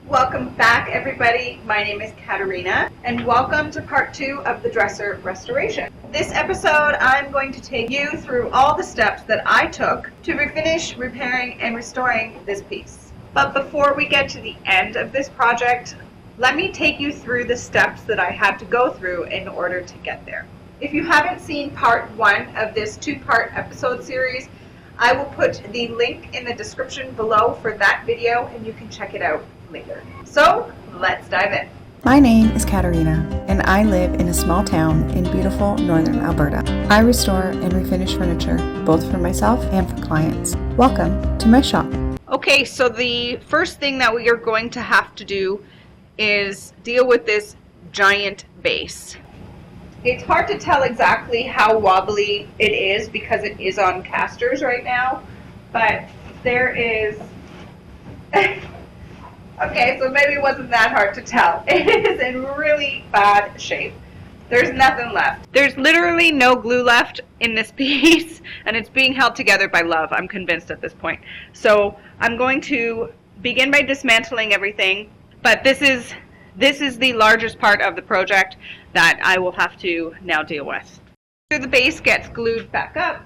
Welcome back, everybody. My name is Katerina, and welcome to part 2 of the dresser restoration. This episode, I'm going to take you through all the steps that I took to refinish, repairing, and restoring this piece. But before we get to the end of this project, let me take you through the steps that I had to go through in order to get there. If you haven't seen part 1 of this 2-part episode series, I will put the link in the description below for that video, and you can check it out later. So let's dive in. My name is Katerina, and I live in a small town in beautiful northern Alberta. I restore and refinish furniture, both for myself and for clients. Welcome to my shop. Okay, so the first thing that we are going to have to do is deal with this giant base. It's hard to tell exactly how wobbly it is because it is on casters right now, but there is... Okay, so maybe it wasn't that hard to tell. It is in really bad shape. There's nothing left. There's literally no glue left in this piece, and it's being held together by love, I'm convinced at this point. So I'm going to begin by dismantling everything, but this is the largest part of the project that I will have to now deal with. After the base gets glued back up,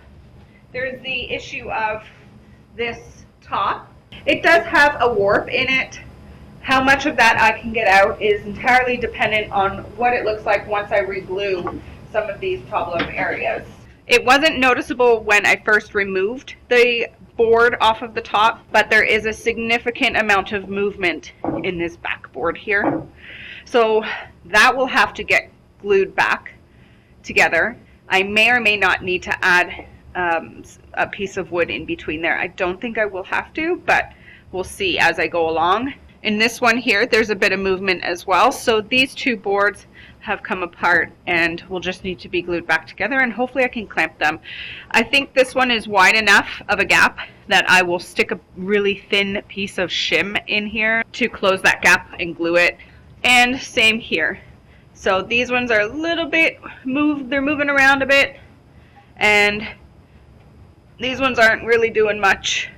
there's the issue of this top. It does have a warp in it. How much of that I can get out is entirely dependent on what it looks like once I re-glue some of these problem areas. It wasn't noticeable when I first removed the board off of the top, but there is a significant amount of movement in this backboard here. So that will have to get glued back together. I may or may not need to add a piece of wood in between there. I don't think I will have to, but we'll see as I go along. In this one here, there's a bit of movement as well. So these two boards have come apart and will just need to be glued back together, and hopefully I can clamp them. I think this one is wide enough of a gap that I will stick a really thin piece of shim in here to close that gap and glue it. And same here. So these ones are a little bit they're moving around a bit, and these ones aren't really doing much.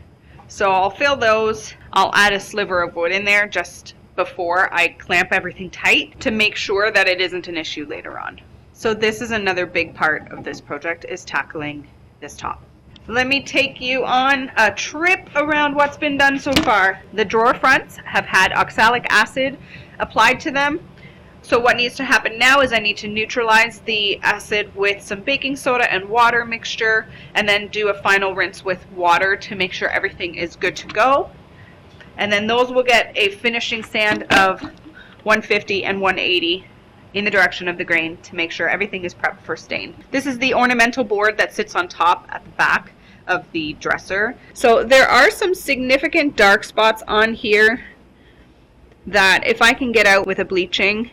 So I'll fill those. I'll add a sliver of wood in there just before I clamp everything tight to make sure that it isn't an issue later on. So this is another big part of this project, is tackling this top. Let me take you on a trip around what's been done so far. The drawer fronts have had oxalic acid applied to them. So what needs to happen now is I need to neutralize the acid with some baking soda and water mixture, and then do a final rinse with water to make sure everything is good to go. And then those will get a finishing sand of 150 and 180 in the direction of the grain to make sure everything is prepped for stain. This is the ornamental board that sits on top at the back of the dresser. So there are some significant dark spots on here that if I can get out with a bleaching,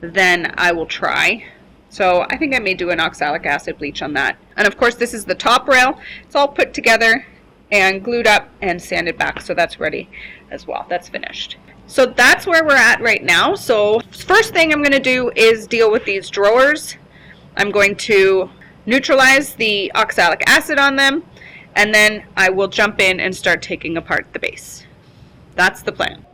then I will try. So I think I may do an oxalic acid bleach on that. And of course this is the top rail. It's all put together and glued up and sanded back, so that's ready as well. That's finished. So that's where we're at right now. So first thing I'm going to do is deal with these drawers. I'm going to neutralize the oxalic acid on them, and then I will jump in and start taking apart the base. That's the plan.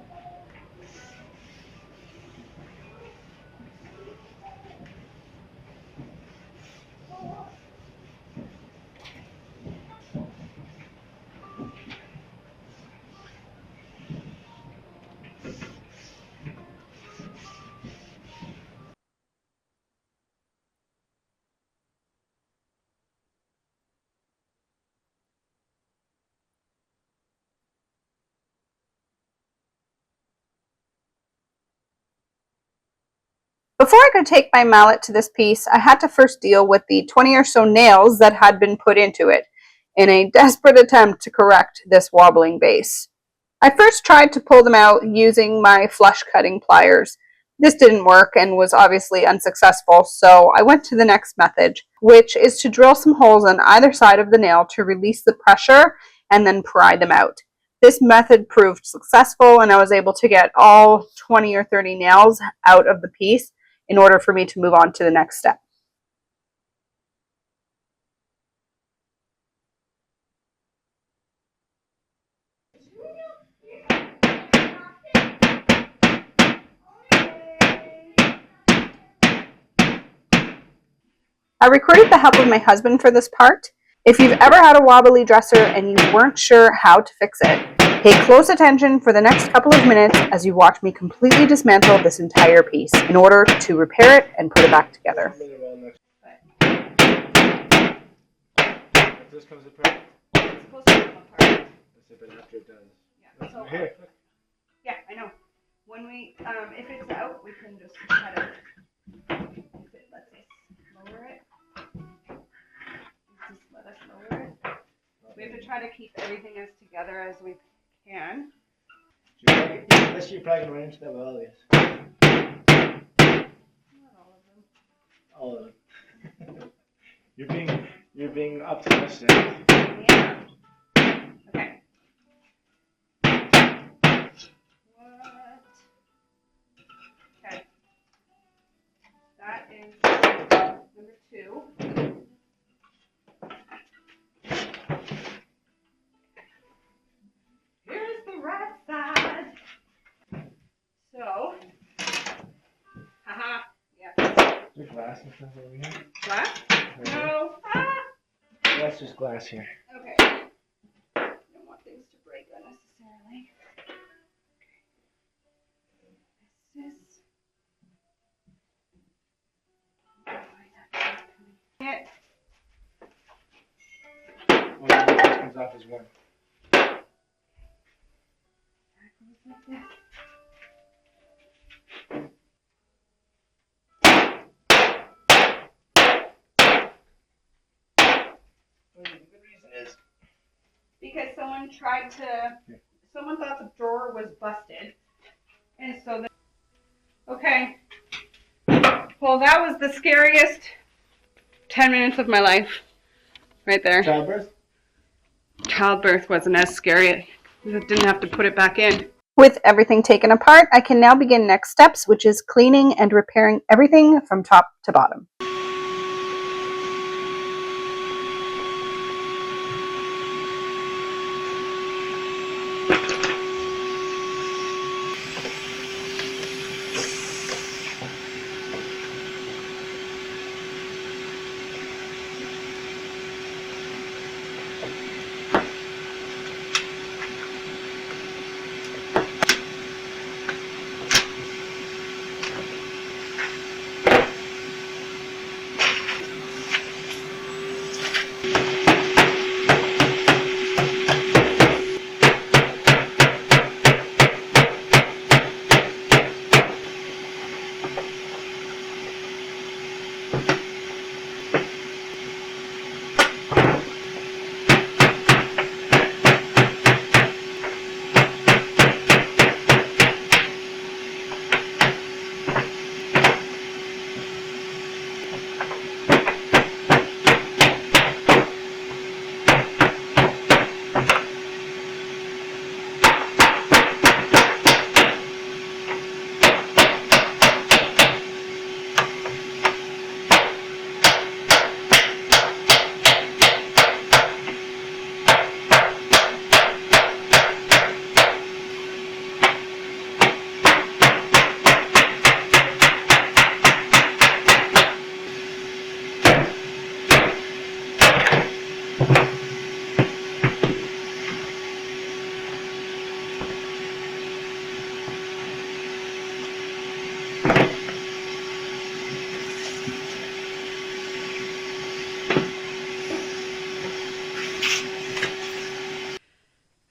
Before I could take my mallet to this piece, I had to first deal with the 20 or so nails that had been put into it in a desperate attempt to correct this wobbling base. I first tried to pull them out using my flush cutting pliers. This didn't work and was obviously unsuccessful, so I went to the next method, which is to drill some holes on either side of the nail to release the pressure and then pry them out. This method proved successful, and I was able to get all 20 or 30 nails out of the piece in order for me to move on to the next step. I recorded the help of my husband for this part. If you've ever had a wobbly dresser and you weren't sure how to fix it, pay close attention for the next couple of minutes as you watch me completely dismantle this entire piece in order to repair it and put it back together. This comes apart. It's supposed to come apart. That's it, but after it does. Yeah. So Here. yeah, I know. When we, if it's out, we can just try to, if it lets us lower it, just let us lower it. We have to try to keep everything as together as we can. Unless you're probably going to run into that with all these. Not all of them. All of them. You're being optimistic. Yeah. Okay. What? Okay. That is number 2. Here's the right side. So, haha, yeah. There's glass and stuff over here. Glass? No. Ah. That's just glass here. Okay. Don't want things to break unnecessarily. This is it. Oh, this comes off as one. Like this. The good reason is Because someone someone thought the drawer was busted. And so, okay. Well, that was the scariest 10 minutes of my life. Right there. childbirth. Childbirth wasn't as scary. I didn't have to put it back in. With everything taken apart, I can now begin next steps, which is cleaning and repairing everything from top to bottom.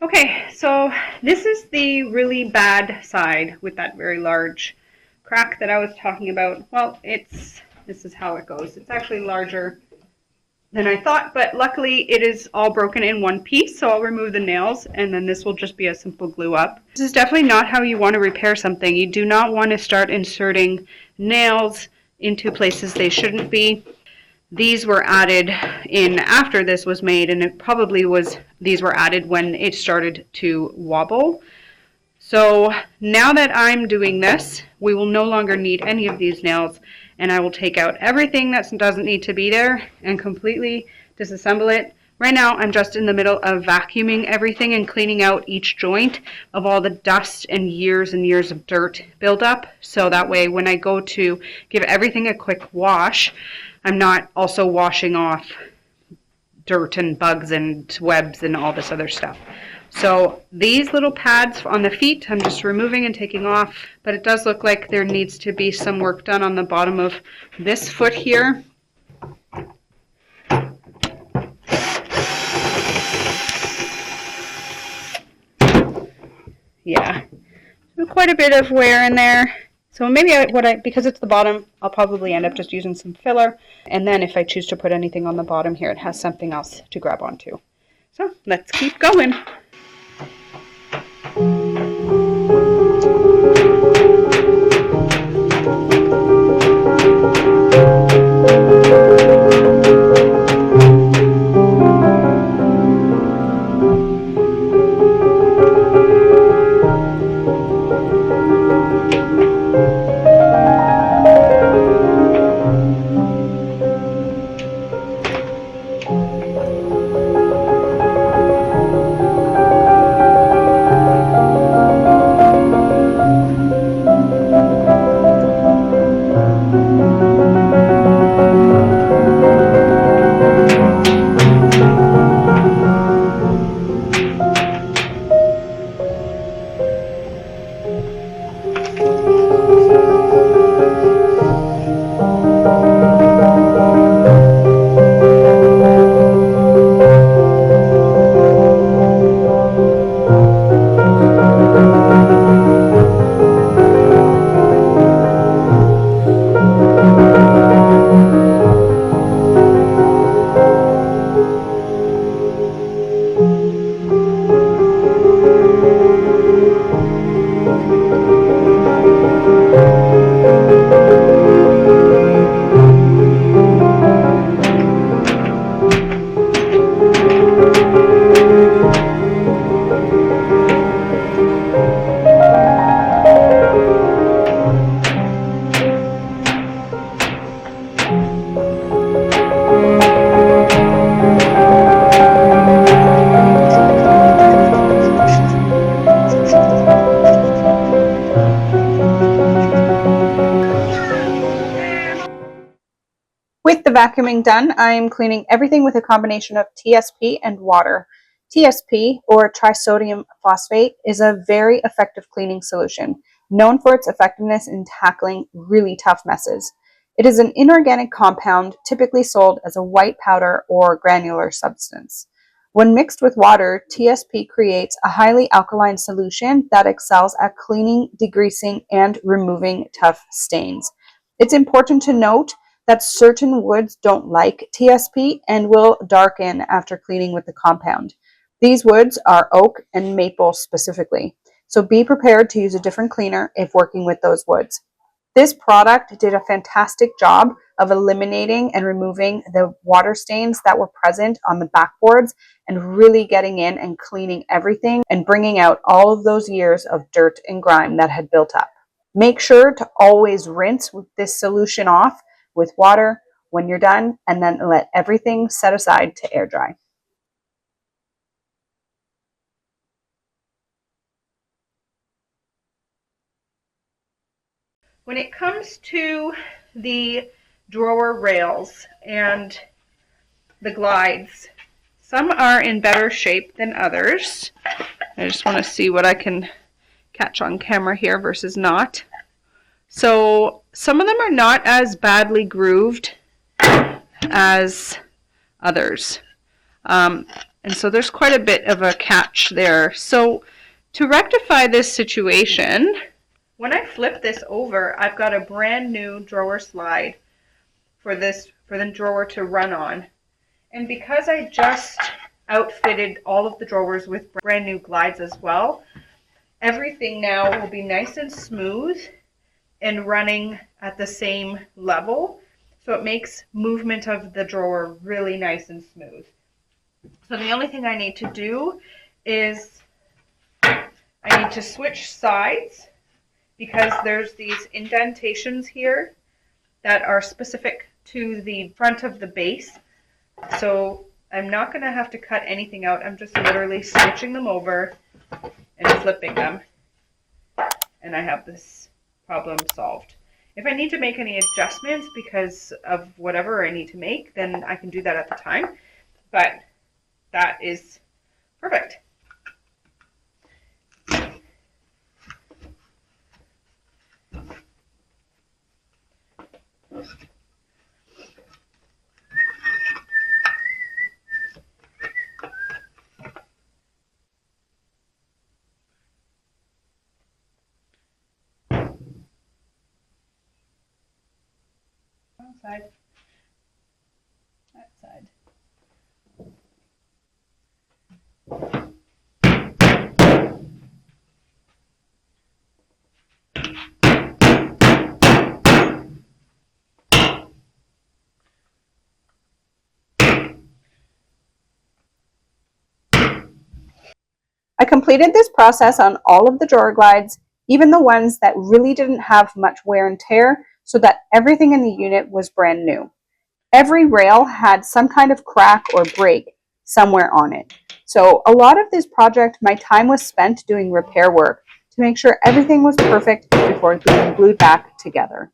Okay, so this is the really bad side with that very large crack that I was talking about. Well, this is how it goes. It's actually larger than I thought, but luckily it is all broken in one piece, so I'll remove the nails and then this will just be a simple glue up. This is definitely not how you want to repair something. You do not want to start inserting nails into places they shouldn't be. These were added in after this was made, and it probably was, these were added when it started to wobble. So now that I'm doing this, we will no longer need any of these nails, and I will take out everything that doesn't need to be there and completely disassemble it Right now, I'm just in the middle of vacuuming everything and cleaning out each joint of all the dust and years of dirt buildup. So that way, when I go to give everything a quick wash, I'm not also washing off dirt and bugs and webs and all this other stuff. So these little pads on the feet, I'm just removing and taking off, but it does look like there needs to be some work done on the bottom of this foot here. Yeah, quite a bit of wear in there. So maybe because it's the bottom, I'll probably end up just using some filler. And then if I choose to put anything on the bottom here, it has something else to grab onto. So let's keep going. With the vacuuming done, I'm cleaning everything with a combination of TSP and water. TSP, or trisodium phosphate, is a very effective cleaning solution, known for its effectiveness in tackling really tough messes. It is an inorganic compound typically sold as a white powder or granular substance. When mixed with water, TSP creates a highly alkaline solution that excels at cleaning, degreasing, and removing tough stains. It's important to note that certain woods don't like TSP and will darken after cleaning with the compound. These woods are oak and maple specifically, so be prepared to use a different cleaner if working with those woods. This product did a fantastic job of eliminating and removing the water stains that were present on the backboards and really getting in and cleaning everything and bringing out all of those years of dirt and grime that had built up. Make sure to always rinse this solution off with water when you're done, and then let everything set aside to air dry. When it comes to the drawer rails and the glides, some are in better shape than others. I just want to see what I can catch on camera here versus not. So some of them are not as badly grooved as others. And so there's quite a bit of a catch there. So to rectify this situation, when I flip this over, I've got a brand new drawer slide for the drawer to run on. And because I just outfitted all of the drawers with brand new glides as well, everything now will be nice and smooth and running at the same level. So it makes movement of the drawer really nice and smooth. So the only thing I need to do is I need to switch sides, because there's these indentations here that are specific to the front of the base. So I'm not going to have to cut anything out. I'm just literally stitching them over and flipping them. And I have this problem solved. If I need to make any adjustments because of whatever I need to make, then I can do that at the time. But that is perfect. Wrong side. That side. I completed this process on all of the drawer glides, even the ones that really didn't have much wear and tear, so that everything in the unit was brand new. Every rail had some kind of crack or break somewhere on it. So a lot of this project, my time was spent doing repair work to make sure everything was perfect before being glued back together.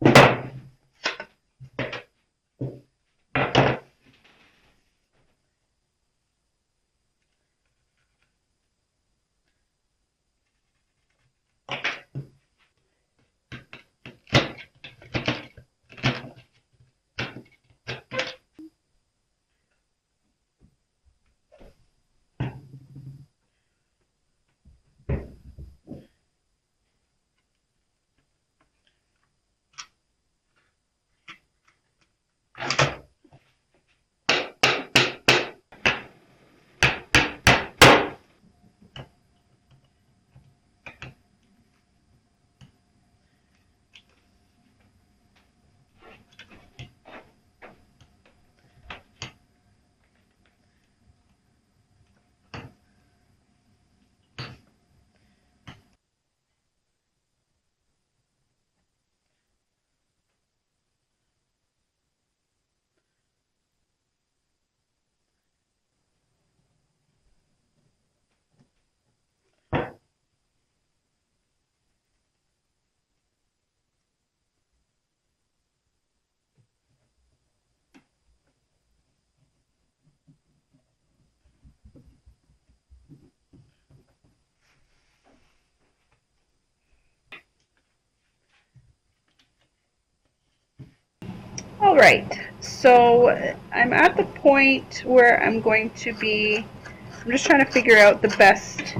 All right, so I'm at the point where I'm just trying to figure out the best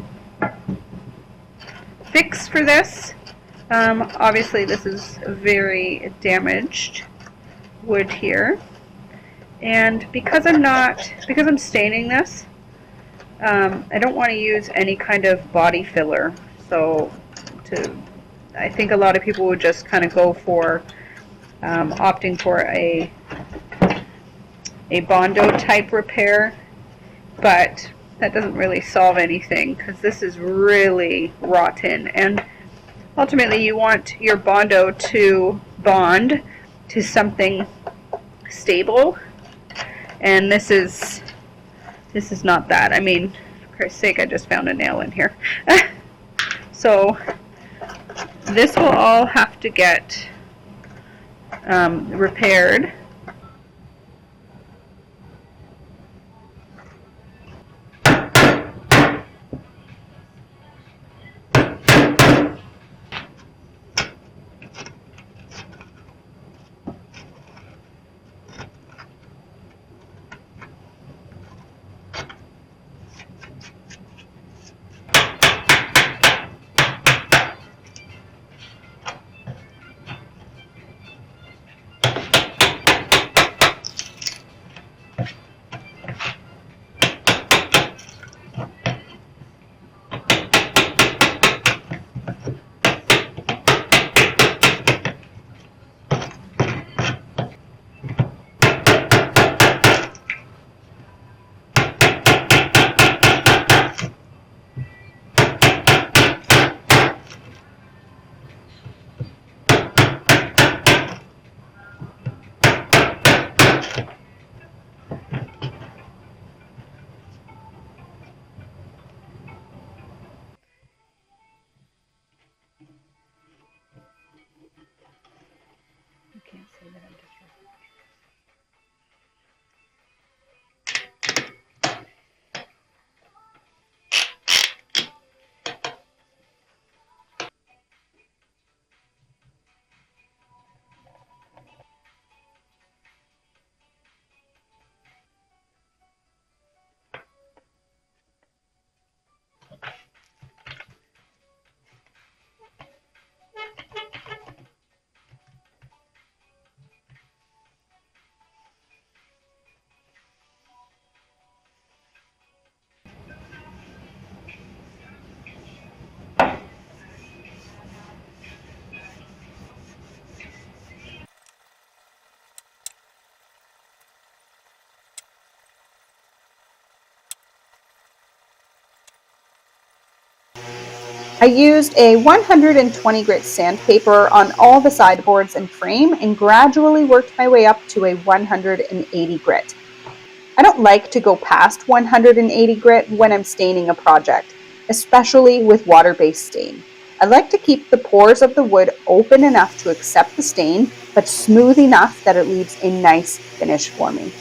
fix for this. Obviously this is very damaged wood here. And because I'm staining this, I don't want to use any kind of body filler. So I think a lot of people would just kind of go for opting for a Bondo type repair, but that doesn't really solve anything because this is really rotten, and ultimately you want your Bondo to bond to something stable, and this is not that. I mean, for Christ's sake, I just found a nail in here. So this will all have to get repaired. I used a 120 grit sandpaper on all the sideboards and frame and gradually worked my way up to a 180 grit. I don't like to go past 180 grit when I'm staining a project, especially with water-based stain. I like to keep the pores of the wood open enough to accept the stain, but smooth enough that it leaves a nice finish for me.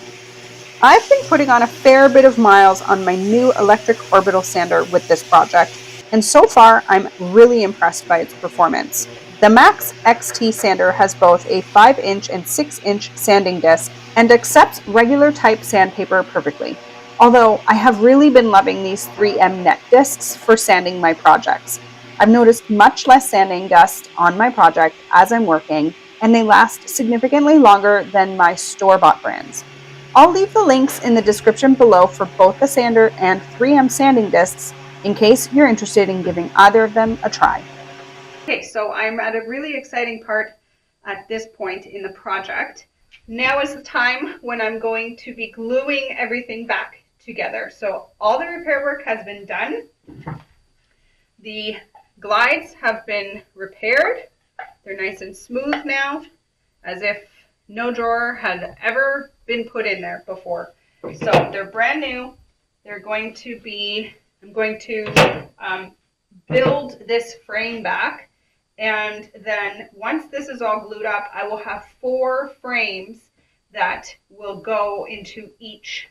I've been putting on a fair bit of miles on my new electric orbital sander with this project, and so far I'm really impressed by its performance. The Max XT sander has both a 5-inch and 6-inch sanding disc and accepts regular type sandpaper perfectly. Although I have really been loving these 3M net discs for sanding my projects. I've noticed much less sanding dust on my project as I'm working, and they last significantly longer than my store-bought brands. I'll leave the links in the description below for both the sander and 3M sanding discs in case you're interested in giving either of them a try. Okay, so I'm at a really exciting part at this point in the project. Now is the time when I'm going to be gluing everything back together. So all the repair work has been done. The glides have been repaired. They're nice and smooth now, as if no drawer had ever been put in there before. So they're brand new. I'm going to build this frame back. And then once this is all glued up, I will have 4 frames that will go into each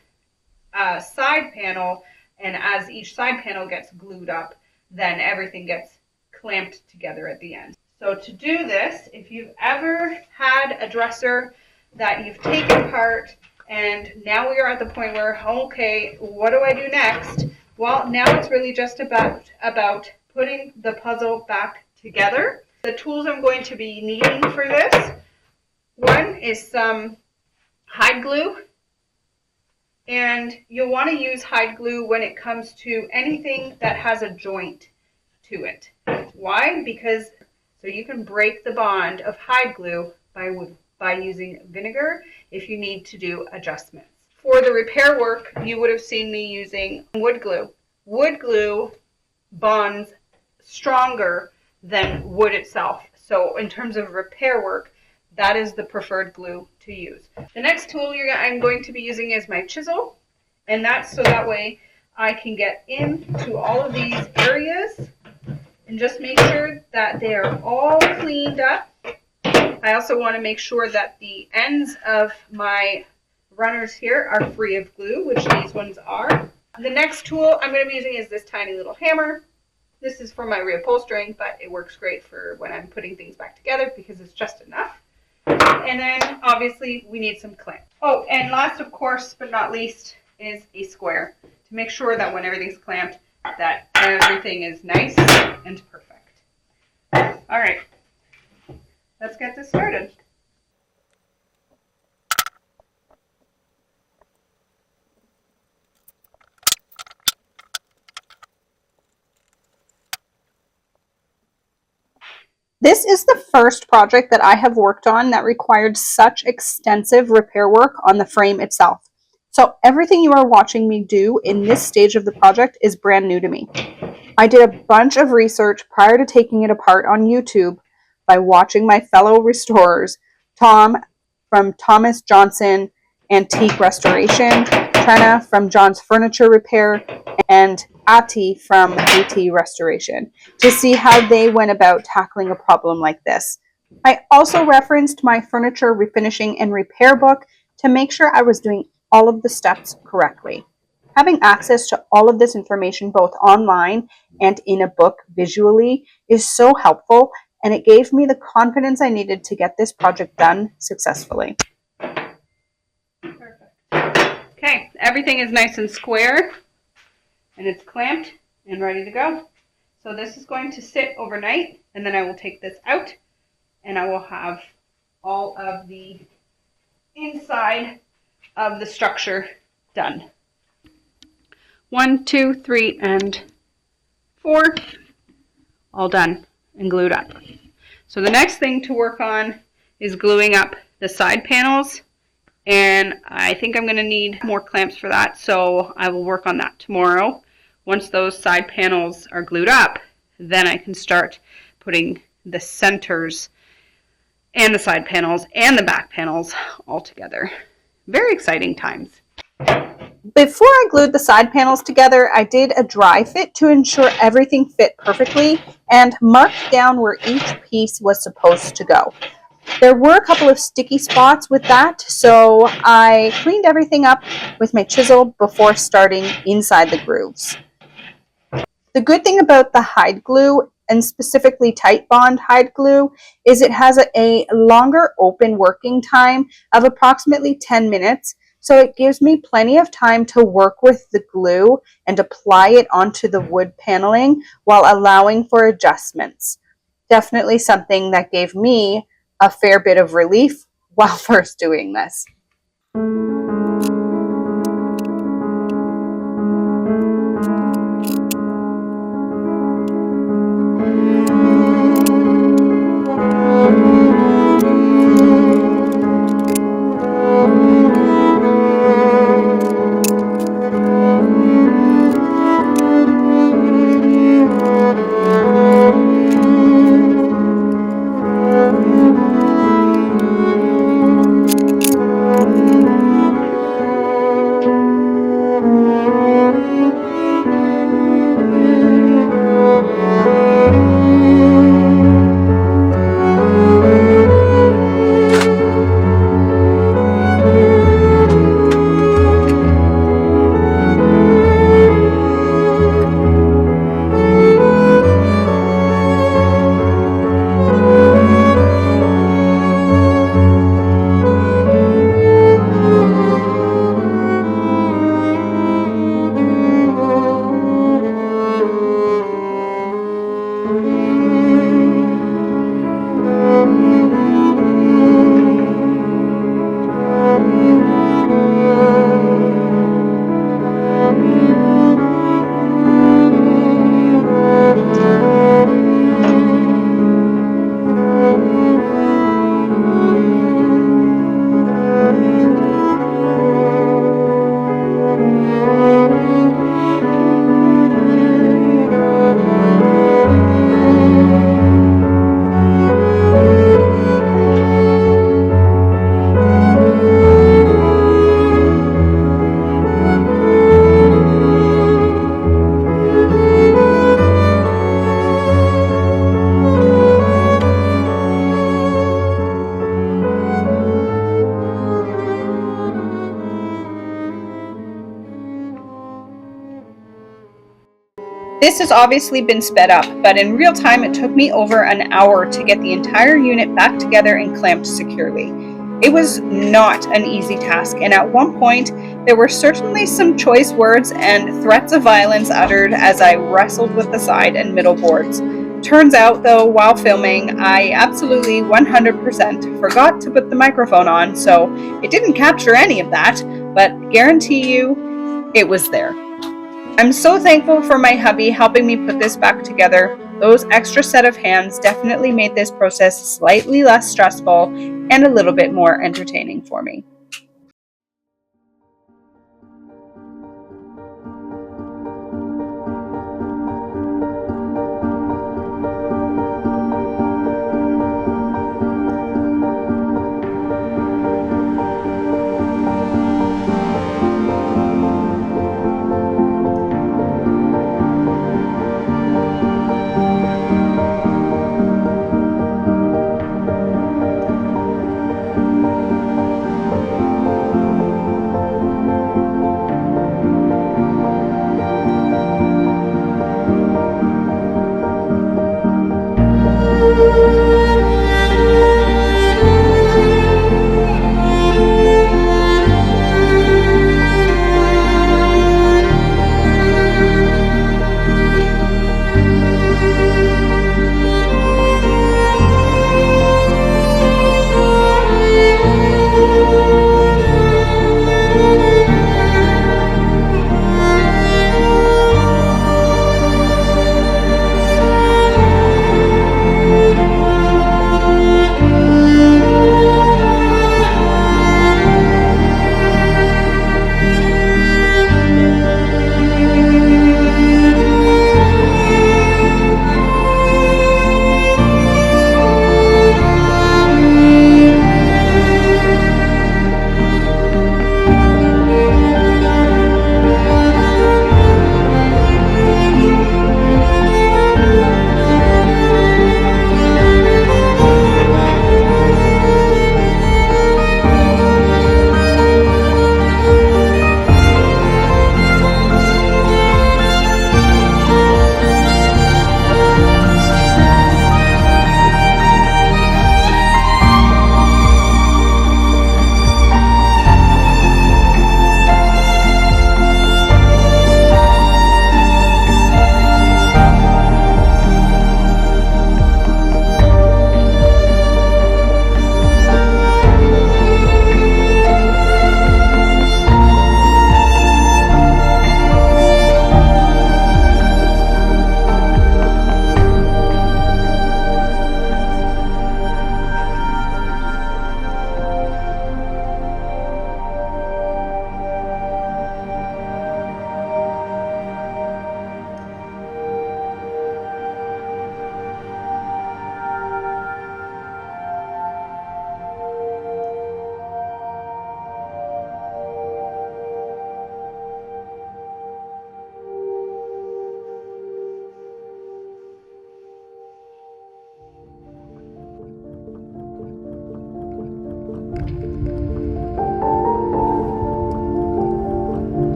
side panel. And as each side panel gets glued up, then everything gets clamped together at the end. So to do this, if you've ever had a dresser that you've taken apart and now we are at the point where, okay, what do I do next? Well, now it's really just about putting the puzzle back together. The tools I'm going to be needing for this, one is some hide glue, and you'll want to use hide glue when it comes to anything that has a joint to it. Why? Because so you can break the bond of hide glue by using vinegar if you need to do adjustments. For the repair work, you would have seen me using wood glue. Wood glue bonds stronger than wood itself. So in terms of repair work, that is the preferred glue to use. The next tool I'm going to be using is my chisel, and that's so that way I can get into all of these areas and just make sure that they are all cleaned up. I also want to make sure that the ends of my runners here are free of glue, which these ones are. The next tool I'm going to be using is this tiny little hammer. This is for my reupholstering, but it works great for when I'm putting things back together because it's just enough. And then obviously we need some clamp. Oh, and last of course, but not least, is a square to make sure that when everything's clamped, that everything is nice and perfect. All right, let's get this started. This is the first project that I have worked on that required such extensive repair work on the frame itself. So everything you are watching me do in this stage of the project is brand new to me. I did a bunch of research prior to taking it apart on YouTube by watching my fellow restorers, Tom from Thomas Johnson Antique Restoration, Trenna from John's Furniture Repair, and Ati from AT Restoration, to see how they went about tackling a problem like this. I also referenced my furniture refinishing and repair book to make sure I was doing all of the steps correctly. Having access to all of this information both online and in a book visually is so helpful, and it gave me the confidence I needed to get this project done successfully. Perfect. Okay, everything is nice and square and it's clamped and ready to go. So this is going to sit overnight, and then I will take this out and I will have all of the inside of the structure done. 1, 2, 3, and 4, all done and glued up. So the next thing to work on is gluing up the side panels, and I think I'm going to need more clamps for that, so I will work on that tomorrow. Once those side panels are glued up, then I can start putting the centers and the side panels and the back panels all together. Very exciting times. Before I glued the side panels together, I did a dry fit to ensure everything fit perfectly and marked down where each piece was supposed to go. There were a couple of sticky spots with that, so I cleaned everything up with my chisel before starting inside the grooves. The good thing about the hide glue, and specifically Tight Bond hide glue, is it has a longer open working time of approximately 10 minutes, so it gives me plenty of time to work with the glue and apply it onto the wood paneling while allowing for adjustments. Definitely something that gave me a fair bit of relief while first doing this. This has obviously been sped up, but in real time it took me over an hour to get the entire unit back together and clamped securely. It was not an easy task, and at one point there were certainly some choice words and threats of violence uttered as I wrestled with the side and middle boards. Turns out though, while filming, I absolutely 100% forgot to put the microphone on, so it didn't capture any of that, but guarantee you, it was there. I'm so thankful for my hubby helping me put this back together. Those extra set of hands definitely made this process slightly less stressful and a little bit more entertaining for me.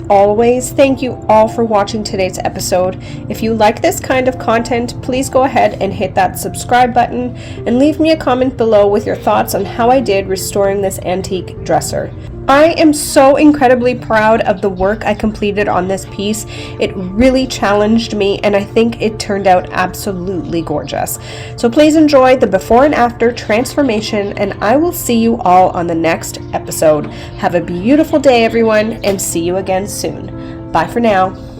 always, thank you all for watching today's episode. If you like this kind of content, please go ahead and hit that subscribe button and leave me a comment below with your thoughts on how I did restoring this antique dresser. I am so incredibly proud of the work I completed on this piece. It really challenged me, and I think it turned out absolutely gorgeous. So please enjoy the before and after transformation, and I will see you all on the next episode. Have a beautiful day, everyone, and see you again soon. Bye for now.